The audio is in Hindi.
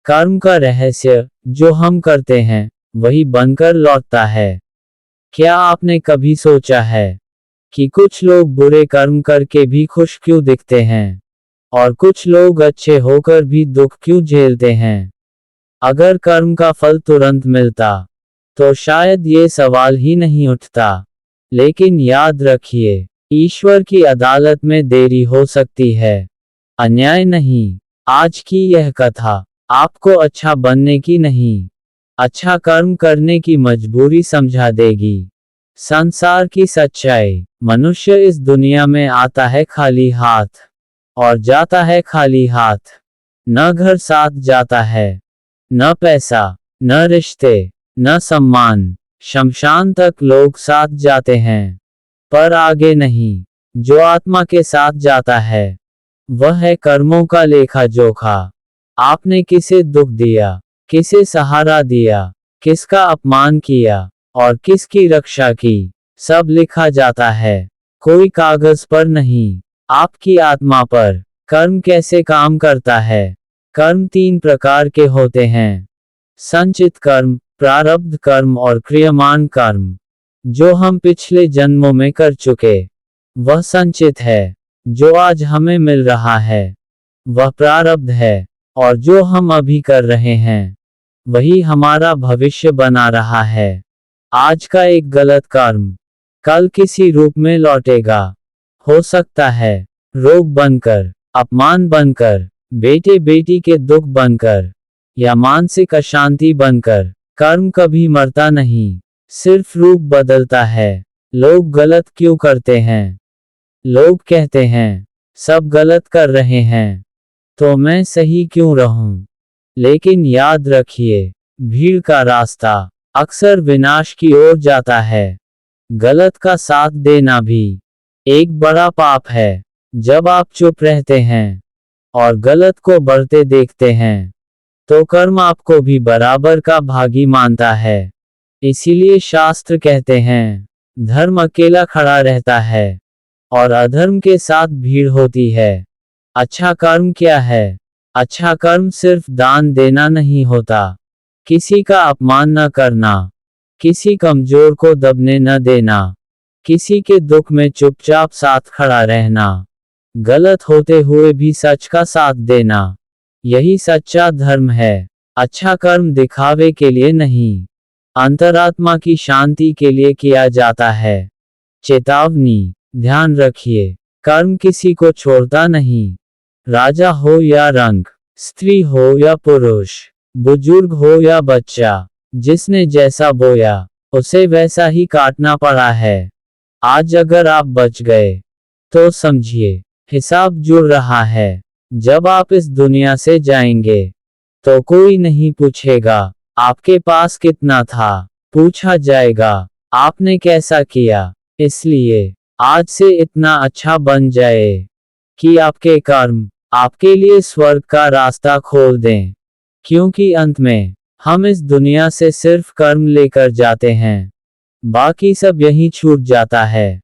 कर्म का रहस्य, जो हम करते हैं वही बनकर लौटता है। क्या आपने कभी सोचा है कि कुछ लोग बुरे कर्म करके भी खुश क्यों दिखते हैं और कुछ लोग अच्छे होकर भी दुख क्यों झेलते हैं? अगर कर्म का फल तुरंत मिलता तो शायद ये सवाल ही नहीं उठता। लेकिन याद रखिए, ईश्वर की अदालत में देरी हो सकती है, अन्याय नहीं। आज की यह कथा आपको अच्छा बनने की नहीं, अच्छा कर्म करने की मजबूरी समझा देगी। संसार की सच्चाई, मनुष्य इस दुनिया में आता है खाली हाथ और जाता है खाली हाथ। न घर साथ जाता है, न पैसा, न रिश्ते, न सम्मान। शमशान तक लोग साथ जाते हैं, पर आगे नहीं। जो आत्मा के साथ जाता है वह है कर्मों का लेखा जोखा। आपने किसे दुख दिया, किसे सहारा दिया, किसका अपमान किया और किसकी रक्षा की, सब लिखा जाता है। कोई कागज पर नहीं, आपकी आत्मा पर। कर्म कैसे काम करता है? कर्म 3 प्रकार के होते हैं: संचित कर्म, प्रारब्ध कर्म और क्रियमान कर्म। जो हम पिछले जन्मों में कर चुके वह संचित है, जो आज हमें मिल रहा है वह प्रारब्ध है, और जो हम अभी कर रहे हैं वही हमारा भविष्य बना रहा है। आज का एक गलत कर्म कल किसी रूप में लौटेगा। हो सकता है रोग बनकर, अपमान बनकर, बेटे बेटी के दुख बनकर, या मानसिक अशांति बनकर। कर्म कभी मरता नहीं, सिर्फ रूप बदलता है। लोग गलत क्यों करते हैं? लोग कहते हैं सब गलत कर रहे हैं, तो मैं सही क्यों रहूं? लेकिन याद रखिए, भीड़ का रास्ता अक्सर विनाश की ओर जाता है। गलत का साथ देना भी एक बड़ा पाप है। जब आप चुप रहते हैं और गलत को बढ़ते देखते हैं तो कर्म आपको भी बराबर का भागी मानता है। इसीलिए शास्त्र कहते हैं, धर्म अकेला खड़ा रहता है और अधर्म के साथ भीड़ होती है। अच्छा कर्म क्या है? अच्छा कर्म सिर्फ दान देना नहीं होता, किसी का अपमान न करना, किसी कमजोर को दबने न देना, किसी के दुख में चुपचाप साथ खड़ा रहना, गलत होते हुए भी सच का साथ देना। यही सच्चा धर्म है। अच्छा कर्म दिखावे के लिए नहीं, अंतरात्मा की शांति के लिए किया जाता है। चेतावनी, ध्यान रखिए, कर्म किसी को छोड़ता नहीं। राजा हो या रंक, स्त्री हो या पुरुष, बुजुर्ग हो या बच्चा, जिसने जैसा बोया उसे वैसा ही काटना पड़ा है। आज अगर आप बच गए तो समझिए, हिसाब जुड़ रहा है। जब आप इस दुनिया से जाएंगे तो कोई नहीं पूछेगा आपके पास कितना था, पूछा जाएगा आपने कैसा किया। इसलिए आज से इतना अच्छा बन जाए कि आपके कर्म आपके लिए स्वर्ग का रास्ता खोल दें। क्योंकि अंत में हम इस दुनिया से सिर्फ कर्म लेकर जाते हैं, बाकी सब यहीं छूट जाता है।